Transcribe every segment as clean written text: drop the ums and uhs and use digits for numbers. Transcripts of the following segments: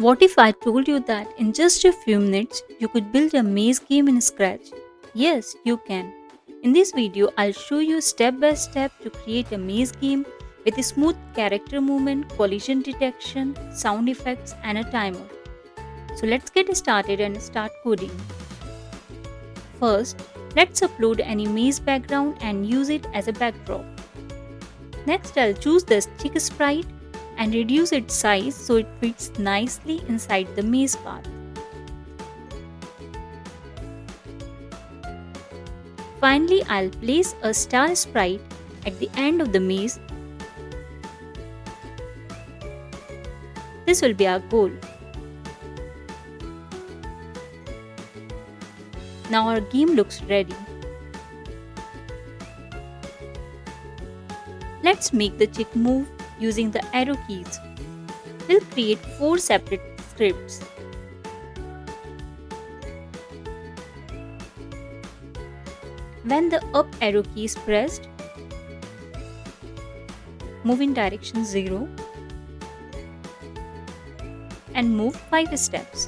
What if I told you that in just a few minutes you could build a maze game in Scratch? Yes, you can. In this video, I'll show you step by step to create a maze game with a smooth character movement, collision detection, sound effects, and a timer. So let's get started and start coding. First, let's upload any maze background and use it as a backdrop. Next, I'll choose the stick sprite and reduce its size so it fits nicely inside the maze path. Finally, I'll place a star sprite at the end of the maze. This will be our goal. Now our game looks ready. Let's make the chick move using the arrow keys. We'll create 4 separate scripts. When the up arrow key is pressed, move in direction 0 and move 5 steps.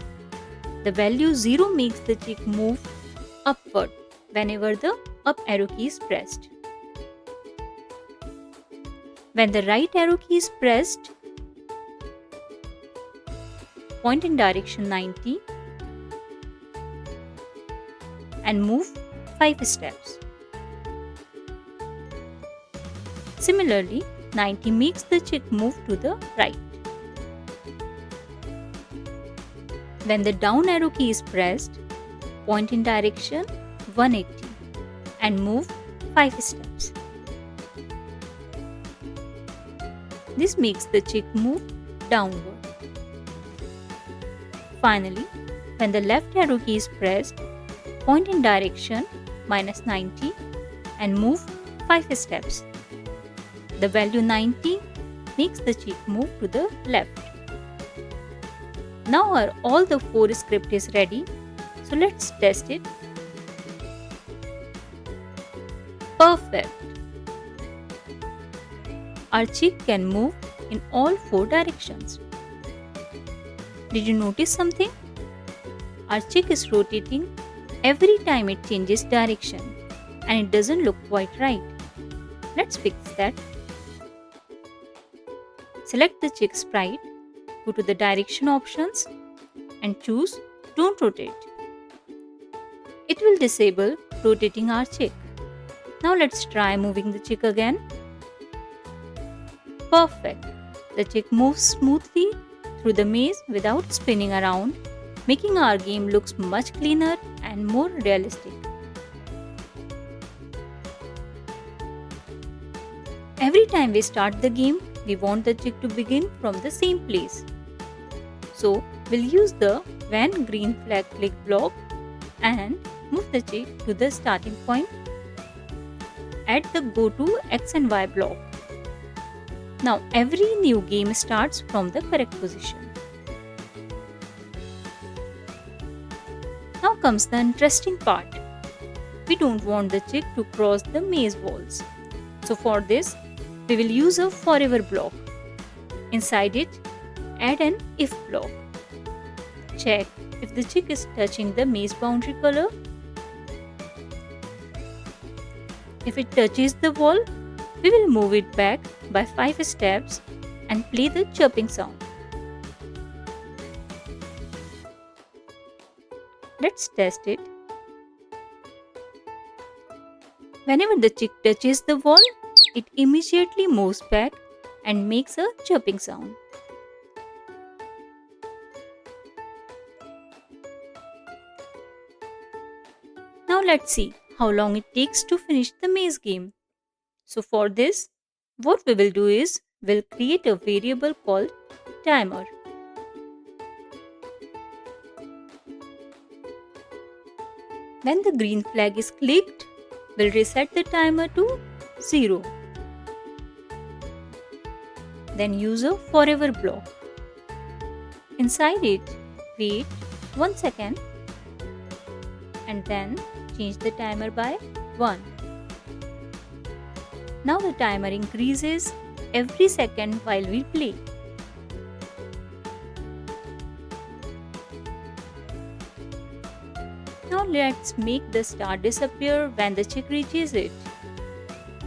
The value 0 makes the chick move upward whenever the up arrow key is pressed. When the right arrow key is pressed, point in direction 90 and move 5 steps. Similarly, 90 makes the chick move to the right. When the down arrow key is pressed, point in direction 180 and move 5 steps. This makes the chick move downward. Finally, when the left arrow key is pressed, point in direction -90 and move 5 steps. The value 90 makes the chick move to the left. Now all the 4 script is ready, so let's test it. Perfect! Our chick can move in all 4 directions. Did you notice something? Our chick is rotating every time it changes direction and it doesn't look quite right. Let's fix that. Select the chick sprite, go to the direction options and choose Don't Rotate. It will disable rotating our chick. Now let's try moving the chick again. Perfect! The chick moves smoothly through the maze without spinning around, making our game looks much cleaner and more realistic. Every time we start the game, we want the chick to begin from the same place. So we'll use the when green flag click block and move the chick to the starting point. Add the go to X and Y block. Now every new game starts from the correct position. Now comes the interesting part. We don't want the chick to cross the maze walls. So for this, we will use a forever block. Inside it, add an if block. Check if the chick is touching the maze boundary color. If it touches the wall, we will move it back by 5 steps and play the chirping sound. Let's test it. Whenever the chick touches the wall, it immediately moves back and makes a chirping sound. Now let's see how long it takes to finish the maze game. So for this, what we will do is we'll create a variable called timer. When the green flag is clicked, we'll reset the timer to 0. Then use a forever block. Inside it, wait 1 second and then change the timer by 1. Now the timer increases every second while we play. Now let's make the star disappear when the chick reaches it.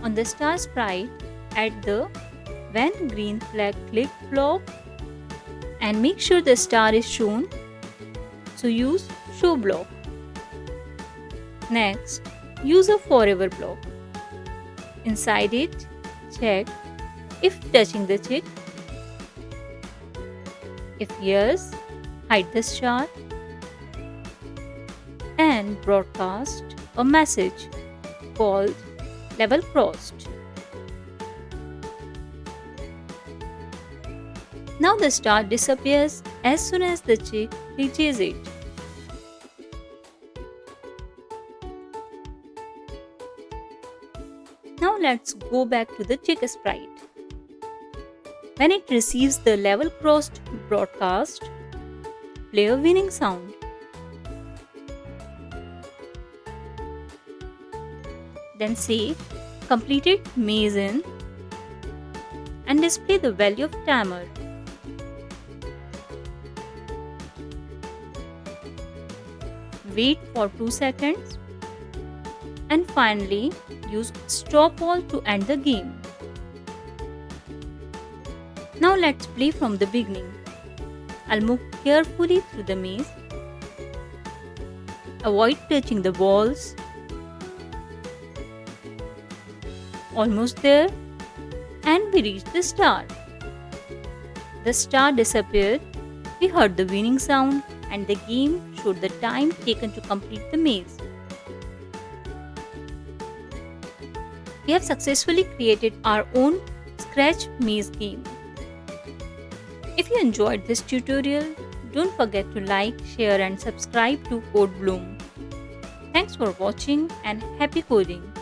On the star sprite, add the when green flag click block and make sure the star is shown, so use show block. Next, use a forever block. Inside it, check if touching the chick. If yes, hide the star and broadcast a message called level crossed. Now the star disappears as soon as the chick reaches it. Now let's go back to the chick sprite. When it receives the level crossed broadcast, play a winning sound. Then say completed maze in and display the value of timer. Wait for 2 seconds and finally use stop all to end the game. Now let's play from the beginning. I'll move carefully through the maze. Avoid touching the walls. Almost there, and we reached the star. The star disappeared, we heard the winning sound, and the game showed the time taken to complete the maze. We have successfully created our own Scratch maze game. If you enjoyed this tutorial, don't forget to like, share and subscribe to CodeBloom. Thanks for watching and happy coding!